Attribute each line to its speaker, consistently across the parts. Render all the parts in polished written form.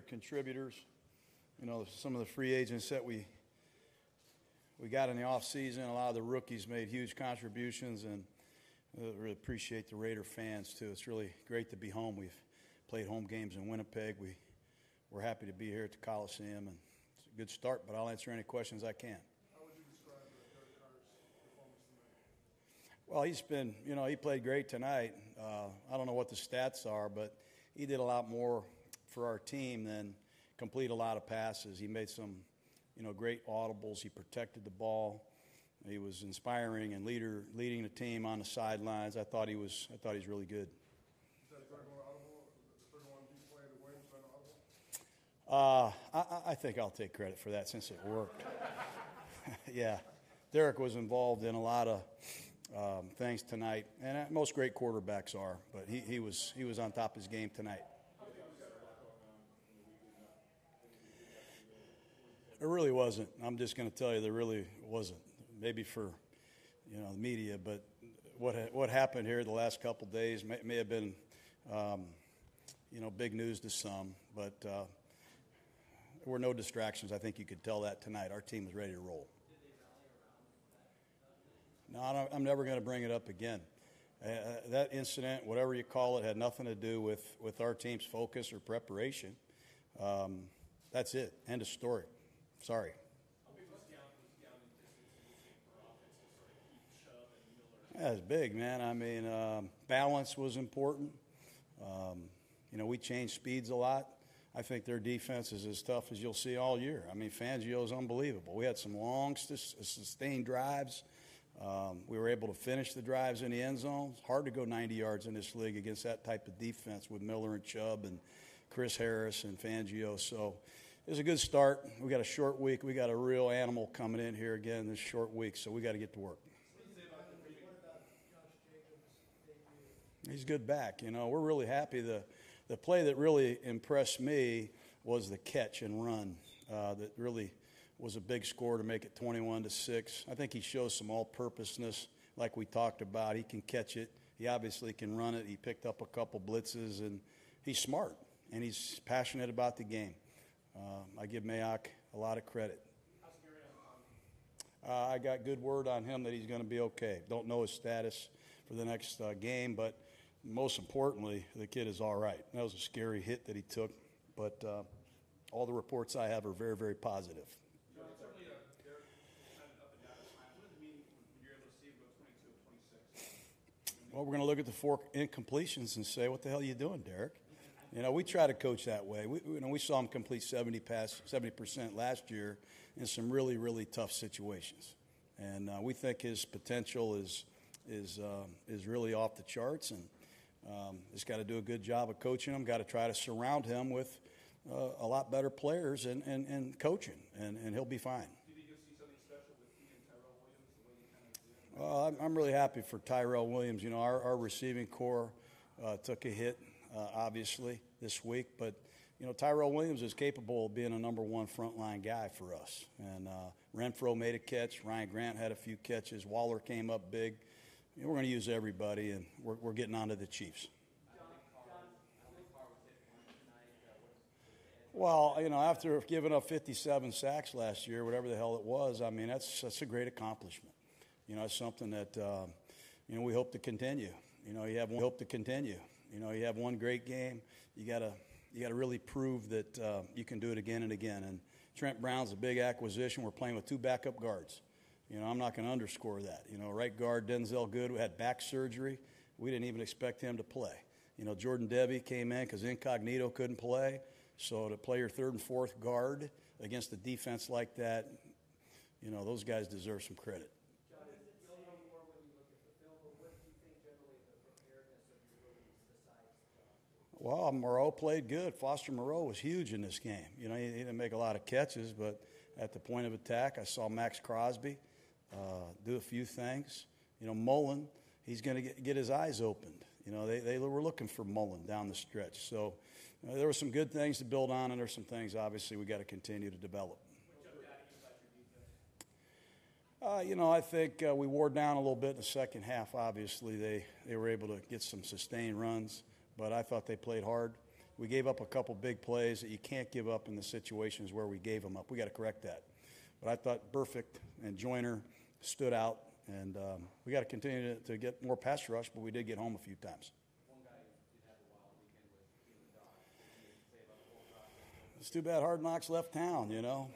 Speaker 1: contributors. You know, some of the free agents that we got in the offseason, a lot of the rookies made huge contributions, and really appreciate the Raider fans, too. It's really great to be home. We've played home games in Winnipeg. We're happy to be here at the Coliseum, and it's a good start, but I'll answer any questions I can.
Speaker 2: How would you describe Derek Carr's performance tonight?
Speaker 1: Well, he played great tonight. I don't know what the stats are, but he did a lot more for our team than complete a lot of passes. He made some, great audibles. He protected the ball. He was inspiring and leading the team on the sidelines. I thought he was really good.
Speaker 2: Is that a third one audible? The third one you played the Williams been audible?
Speaker 1: I think I'll take credit for that since it worked. Yeah, Derek was involved in a lot of things tonight, and most great quarterbacks are. But he was on top of his game tonight. There really wasn't. I'm just going to tell you, there really wasn't. Maybe for the media, but what happened here the last couple of days may have been big news to some, but there were no distractions. I think you could tell that tonight. Our team was ready to roll. No, I'm never going to bring it up again. That incident, whatever you call it, had nothing to do with our team's focus or preparation. That's it. End of story. Sorry. Yeah, it's big, man. I mean, balance was important. We changed speeds a lot. I think their defense is as tough as you'll see all year. I mean, Fangio's unbelievable. We had some long, sustained drives. We were able to finish the drives in the end zone. It's hard to go 90 yards in this league against that type of defense with Miller and Chubb and Chris Harris and Fangio. So it was a good start. We got a short week. We got a real animal coming in here again this short week, so we got to get to work. He's good back. We're really happy. The play that really impressed me was the catch and run. That really was a big score to make it 21-6. I think he shows some all-purposeness, like we talked about. He can catch it. He obviously can run it. He picked up a couple blitzes, and he's smart, and he's passionate about the game. I give Mayock a lot of credit. I got good word on him that he's going to be okay. Don't know his status for the next game, but most importantly, the kid is all right. That was a scary hit that he took, but all the reports I have are very, very positive.
Speaker 2: John, certainly Derek kind of up and down his line. What does it mean when you're able to see him go 22 of 26?
Speaker 1: Well, we're going to look at the 4 incompletions and say, what the hell are you doing, Derek? We try to coach that way. We saw him complete 70% last year in some really, really tough situations. And we think his potential is really off the charts, and he's got to do a good job of coaching him. Got to try to surround him with a lot better players and coaching, and he'll be fine.
Speaker 2: Do you think you'll see something special with he and Tyrell Williams, the way you kind of see him?
Speaker 1: I'm really happy for Tyrell Williams. Our receiving core took a hit, obviously, this week, but Tyrell Williams is capable of being a number 1 frontline guy for us. And Renfro made a catch. Ryan Grant had a few catches. Waller came up big. We're going to use everybody, and we're getting on to the Chiefs. Well, after giving up 57 sacks last year, whatever the hell it was, I mean, that's a great accomplishment. It's something that, we hope to continue. You have one great game. You got to really prove that you can do it again and again. And Trent Brown's a big acquisition. We're playing with 2 backup guards. I'm not going to underscore that. Right guard Denzel Good had back surgery. We didn't even expect him to play. Jordan Devey came in because Incognito couldn't play. So to play your 3rd and 4th guard against a defense like that, those guys deserve some credit.
Speaker 3: John, is it still more when you look at the film, but what do you think generally the preparedness of your rookies besides John?
Speaker 1: Well, Moreau played good. Foster Moreau was huge in this game. He didn't make a lot of catches, but at the point of attack, I saw Max Crosby do a few things. Mullen, he's going to get his eyes opened. They were looking for Mullen down the stretch. So there were some good things to build on, and there's some things, obviously, we got to continue to develop. I think we wore down a little bit in the second half. Obviously, they were able to get some sustained runs, but I thought they played hard. We gave up a couple big plays that you can't give up in the situations where we gave them up. We got to correct that. But I thought Burfict and Joyner stood out, and we got to continue to get more pass rush, but we did get home a few times.
Speaker 3: One guy did have a wild weekend with the Doc. What do you say about the whole process?
Speaker 1: It's too bad Hard Knocks left town, you know.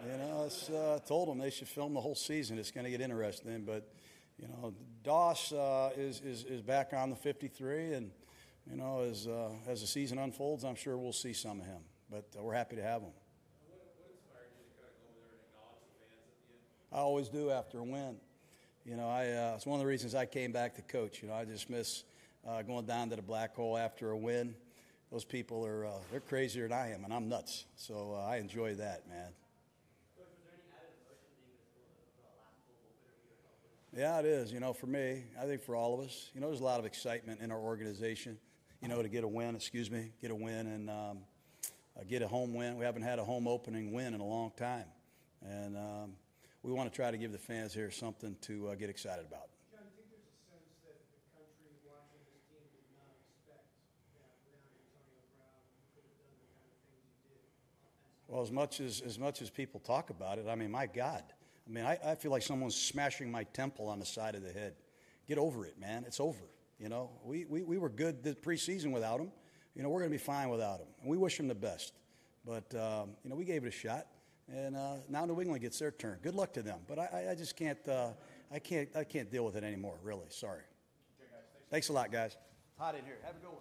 Speaker 1: I told them they should film the whole season. It's going to get interesting. But, you know, Doss is back on the 53, and, you know, as the season unfolds, I'm sure we'll see some of him. But we're happy to have him.
Speaker 2: What inspired you to kind of go over there and acknowledge the fans at the end?
Speaker 1: I always do after a win. You know, it's one of the reasons I came back to coach. You know, I just miss going down to the black hole after a win. Those people they're crazier than I am, and I'm nuts. So I enjoy that, man.
Speaker 3: Coach, was there any added emotion being the last cold opener for your help?
Speaker 1: Yeah, it is. You know, for me, I think for all of us, you know, there's a lot of excitement in our organization, you know, to get a win, and get a home win. We haven't had a home opening win in a long time. And we want to try to give the fans here something to get excited about.
Speaker 4: John, I think there's a sense that the country watching this team did not expect that without Antonio Brown, you could have done the kind of things you did offensively.
Speaker 1: Well, as much as people talk about it, I mean, my God. I mean, I feel like someone's smashing my temple on the side of the head. Get over it, man. It's over. You know, we were good the preseason without him. You know, we're going to be fine without him. And we wish him the best. But, you know, we gave it a shot. And now New England gets their turn. Good luck to them. But I just can't I can't deal with it anymore, really. Sorry.
Speaker 2: Okay, guys, thanks.
Speaker 1: Thanks a lot, guys. It's hot in here. Have a good one.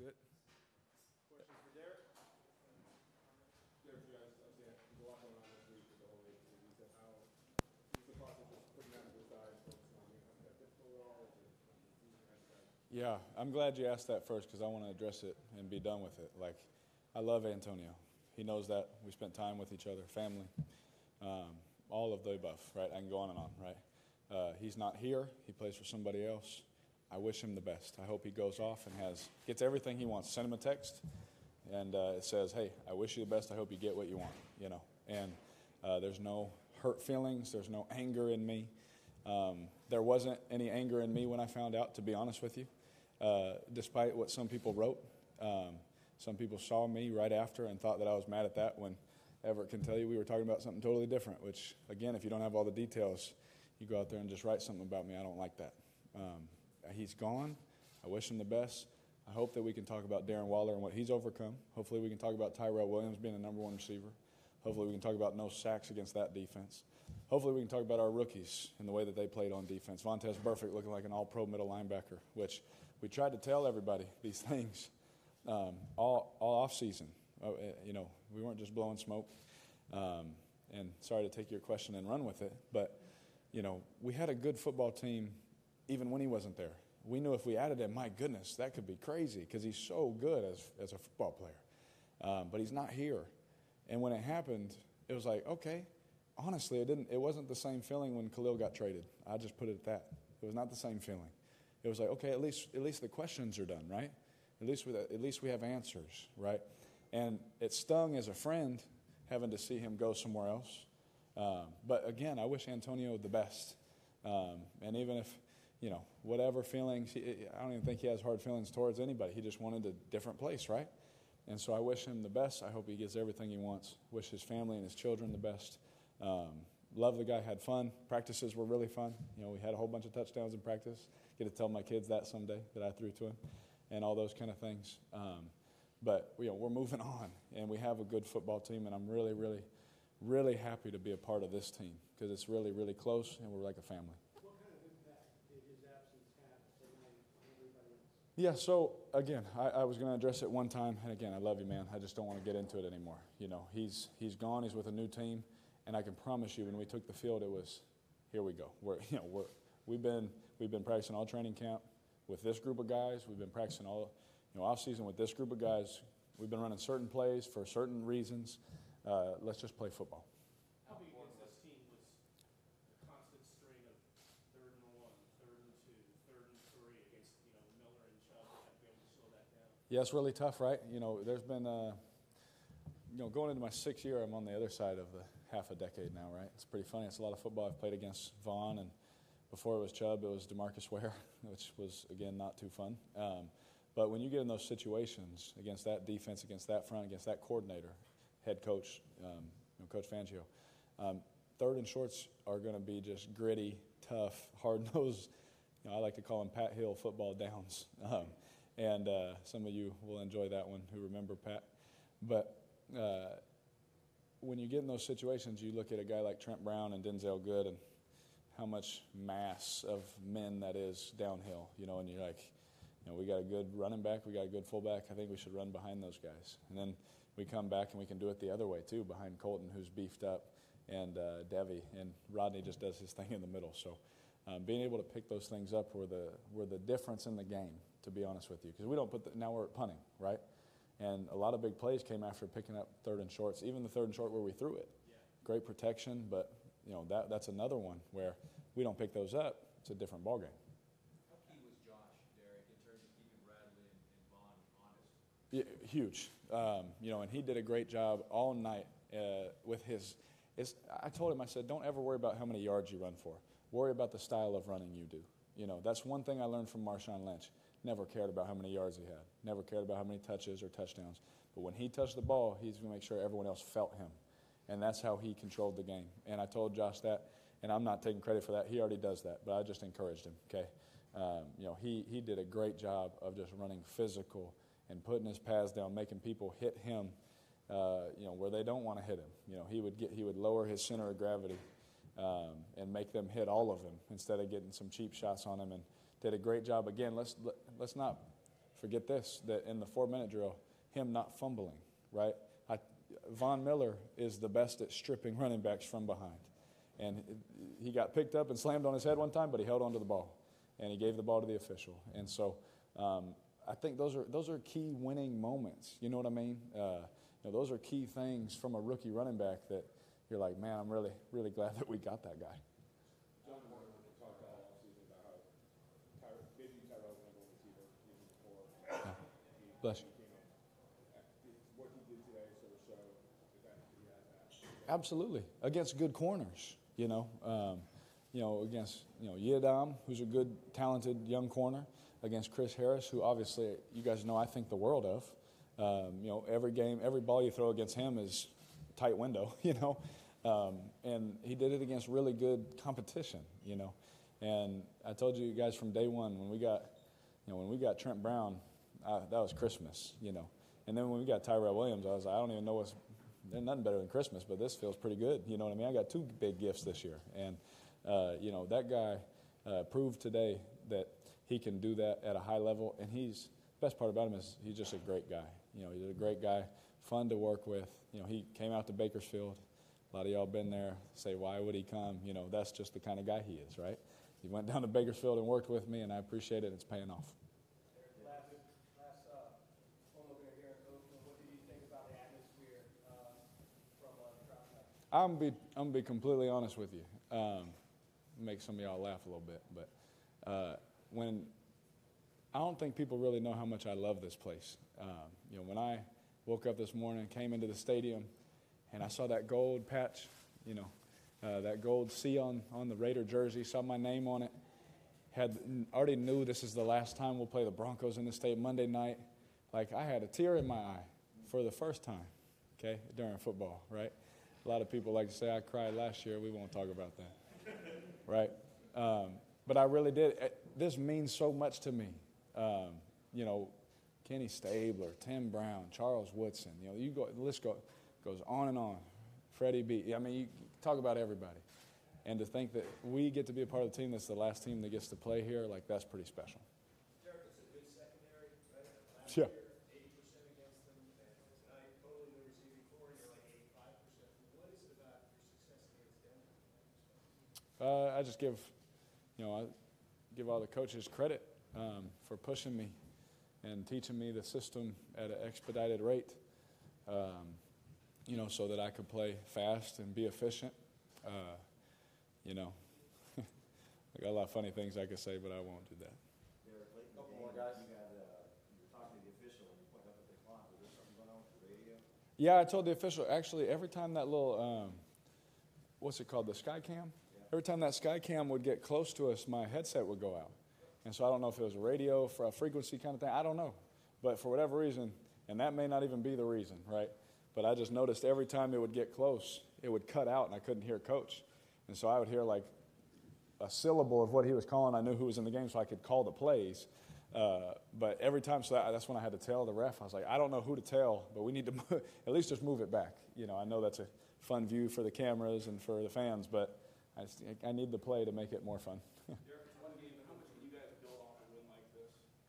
Speaker 5: Good.
Speaker 2: Questions for Derek? Derek, you guys, obviously, there's a lot going on this week with the whole league. You said how is the process of putting that to the side, focusing on you? Is that difficult at all? Is it easy or anything?
Speaker 5: Yeah, I'm glad you asked that first because I want to address it and be done with it. Like, I love Antonio. He knows that. We spent time with each other, family, all of the above, right? I can go on and on, right? He's not here. He plays for somebody else. I wish him the best. I hope he goes off and gets everything he wants. Send him a text, and it says, hey, I wish you the best. I hope you get what you want, you know. And there's no hurt feelings. There's no anger in me. There wasn't any anger in me when I found out, to be honest with you, despite what some people wrote. Some people saw me right after and thought that I was mad at that when Everett can tell you we were talking about something totally different, which, again, if you don't have all the details, you go out there and just write something about me. I don't like that. He's gone. I wish him the best. I hope that we can talk about Darren Waller and what he's overcome. Hopefully we can talk about Tyrell Williams being the number one receiver. Hopefully we can talk about no sacks against that defense. Hopefully we can talk about our rookies and the way that they played on defense. Vontaze Burfict looking like an all-pro middle linebacker, which we tried to tell everybody these things all off season. You know, we weren't just blowing smoke. And sorry to take your question and run with it, but, you know, we had a good football team even when he wasn't there. We knew if we added him, my goodness, that could be crazy because he's so good as a football player. But he's not here. And when it happened, it was like, okay, honestly, it wasn't the same feeling when Khalil got traded. I just put it at that. It was not the same feeling. It was like, okay, at least the questions are done, right? At least we have answers, right? And it stung as a friend having to see him go somewhere else. But again, I wish Antonio the best. And even if, you know, whatever feelings, I don't even think he has hard feelings towards anybody. He just wanted a different place, right? And so I wish him the best. I hope he gets everything he wants. Wish his family and his children the best. Love the guy, had fun. Practices were really fun. You know, we had a whole bunch of touchdowns in practice. Get to tell my kids that someday that I threw to him and all those kind of things. But, you know, we're moving on, and we have a good football team, and I'm really, really, really happy to be a part of this team because it's really, really close, and we're like a family.
Speaker 4: What kind of impact did his absence have tonight on everybody else?
Speaker 5: Yeah, so, again, I was going to address it one time, and again, I love you, man. I just don't want to get into it anymore. You know, he's gone. He's with a new team, and I can promise you when we took the field, it was, here we go. We've been practicing all training camp with this group of guys. We've been practicing all, off season with this group of guys. We've been running certain plays for certain reasons. Let's just play football.
Speaker 2: How big against this team was the constant string of 3rd and 1, 3rd and 2, 3rd and 3 against, Miller and Chubb? They have to be able to slow that down.
Speaker 5: Yeah, it's really tough, right? There's been, going into my 6th year, I'm on the other side of the half a decade now, right? It's pretty funny. It's a lot of football. I've played against Vaughn, and before it was Chubb, it was DeMarcus Ware, which was, again, not too fun. But when you get in those situations against that defense, against that front, against that coordinator, head coach, Coach Fangio, 3rd and shorts are going to be just gritty, tough, hard-nosed. I like to call them Pat Hill football downs. And some of you will enjoy that one who remember Pat. But when you get in those situations, you look at a guy like Trent Brown and Denzel Good and how much mass of men that is downhill, and you're like, we got a good running back, we got a good fullback. I think we should run behind those guys. And then we come back and we can do it the other way too, behind Colton, who's beefed up, and Devi, and Rodney just does his thing in the middle. So being able to pick those things up were the difference in the game, to be honest with you, because we don't now we're punting, right? And a lot of big plays came after picking up 3rd and shorts, even the 3rd and short where we threw it. Yeah. Great protection, but that's another one where we don't pick those up. It's a different ballgame.
Speaker 6: How key was Josh, Derek, in terms of keeping Bradley and Vaughn honest?
Speaker 5: Yeah, huge. And he did a great job all night with his. I told him, I said, don't ever worry about how many yards you run for. Worry about the style of running you do. That's one thing I learned from Marshawn Lynch. Never cared about how many yards he had. Never cared about how many touches or touchdowns. But when he touched the ball, he's going to make sure everyone else felt him. And that's how he controlled the game. And I told Josh that, and I'm not taking credit for that. He already does that, but I just encouraged him, okay? He did a great job of just running physical and putting his pads down, making people hit him, where they don't want to hit him. He would lower his center of gravity and make them hit all of him instead of getting some cheap shots on him, and did a great job. Again, let's not forget this, that in the 4-minute drill, him not fumbling, right? Von Miller is the best at stripping running backs from behind. And he got picked up and slammed on his head one time, but he held on to the ball, and he gave the ball to the official. And so I think those are key winning moments. You know what I mean? Those are key things from a rookie running back that you're like, man, I'm really, really glad that we got that guy.
Speaker 2: John Gruden talked all offseason about how basically Tyrell's number one receiver even before
Speaker 5: Bless you.
Speaker 2: he came in. What he did today sort of showed that he has that.
Speaker 5: Absolutely, against good corners. Against Yidam, who's a good, talented young corner, against Chris Harris, who obviously you guys know I think the world of. Every game, every ball you throw against him is tight window, and he did it against really good competition, And I told you guys from day one when we got Trent Brown, that was Christmas, And then when we got Tyrell Williams, I was like, I don't even know there's nothing better than Christmas, but this feels pretty good. You know what I mean? I got 2 big gifts this year, and that guy proved today that he can do that at a high level, and the best part about him is he's just a great guy. He's a great guy, fun to work with. He came out to Bakersfield. A lot of y'all been there, say, why would he come? That's just the kind of guy he is, right? He went down to Bakersfield and worked with me, and I appreciate it. It's paying off.
Speaker 3: Last one over here in Oakland. What did you think about the atmosphere from the crowd tonight?
Speaker 5: I'm gonna be completely honest with you. Make some of y'all laugh a little bit, but when I don't think people really know how much I love this place. When I woke up this morning, came into the stadium, and I saw that gold patch, that gold C on the Raider jersey, saw my name on it, already knew this is the last time we'll play the Broncos in the state Monday night. Like, I had a tear in my eye for the first time, during football, right? A lot of people like to say I cried last year. We won't talk about that, right? But I really did. This means so much to me. Kenny Stabler, Tim Brown, Charles Woodson. The list goes on and on. Freddie B. I mean, you talk about everybody. And to think that we get to be a part of the team that's the last team that gets to play here, like, that's pretty special.
Speaker 3: Derek, it's a good secondary, right? Last
Speaker 5: Yeah.
Speaker 3: year, 80% against them. And tonight, totally the receiving core, you're like 85%. What is it about your success against Denver?
Speaker 5: I just give all the coaches credit for pushing me and teaching me the system at an expedited rate, so that I could play fast and be efficient. I got a lot of funny things I could say, but I won't do that.
Speaker 7: Derek, late in the game, you were talking to the official and you pointed up at the clock. Was there something going on with the radio?
Speaker 5: Yeah, I told the official, actually, every time that little, what's it called, the sky cam? Yeah. Every time that sky cam would get close to us, my headset would go out. And so I don't know if it was a radio for a frequency kind of thing. I don't know. But for whatever reason, and that may not even be the reason, right? But I just noticed every time it would get close, it would cut out and I couldn't hear Coach. And so I would hear like a syllable of what he was calling. I knew who was in the game so I could call the plays. But every time, so that's when I had to tell the ref. I was like, I don't know who to tell, but we need to at least just move it back. I know that's a fun view for the cameras and for the fans, but I need the play to make it more fun.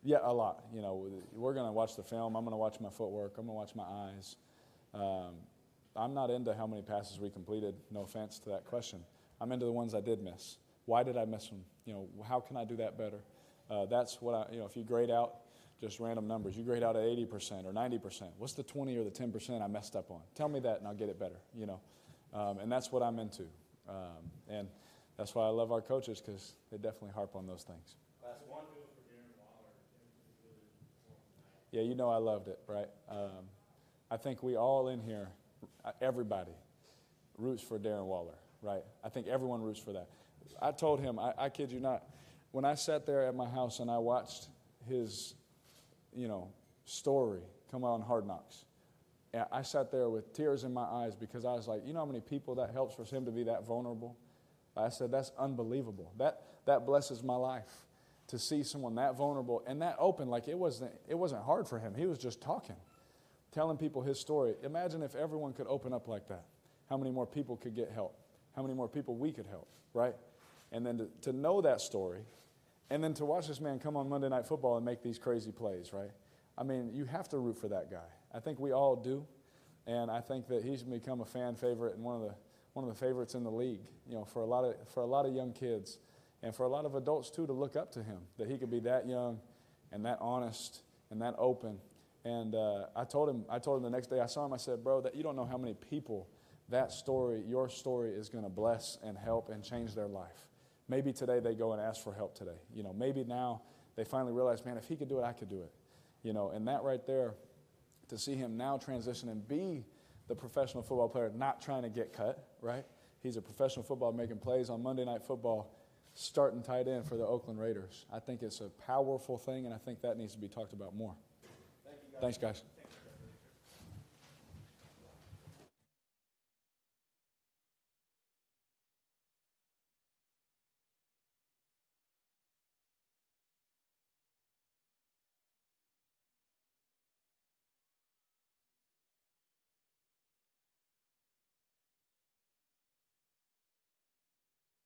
Speaker 5: Yeah, a lot. We're going to watch the film. I'm going to watch my footwork. I'm going to watch my eyes. I'm not into how many passes we completed. No offense to that question. I'm into the ones I did miss. Why did I miss them? How can I do that better? That's what if you grade out just random numbers, you grade out at 80% or 90%. What's the 20 or the 10% I messed up on? Tell me that and I'll get it better, And that's what I'm into. And that's why I love our coaches, because they definitely harp on those things.
Speaker 3: Last one.
Speaker 5: Yeah, I loved it, right? I think we all in here, everybody, roots for Darren Waller, right? I think everyone roots for that. I told him, I kid you not, when I sat there at my house and I watched his, story come on Hard Knocks, I sat there with tears in my eyes because I was like, how many people that helps for him to be that vulnerable? I said, that's unbelievable. That blesses my life. To see someone that vulnerable and that open, like it wasn't hard for him. He was just talking, telling people his story. Imagine if everyone could open up like that. How many more people could get help? How many more people we could help, right? And then to know that story, and then to watch this man come on Monday Night Football and make these crazy plays, right? I mean, you have to root for that guy. I think we all do, and I think that he's become a fan favorite and one of the favorites in the league. You know, for a lot of young kids, and for a lot of adults too, to look up to him. That he could be that young, and that honest, and that open. And I told him the next day I saw him. I said, "Bro, that you don't know how many people that story, your story, is going to bless and help and change their life. Maybe today they go and ask for help today. You know, maybe now they finally realize, man, if he could do it, I could do it. You know, and that right there, to see him now transition and be the professional football player, not trying to get cut, right? He's a professional football making plays on Monday Night Football, starting tight end for the Oakland Raiders. I think it's a powerful thing, and I think that needs to be talked about more. Thank you, guys. Thanks, guys.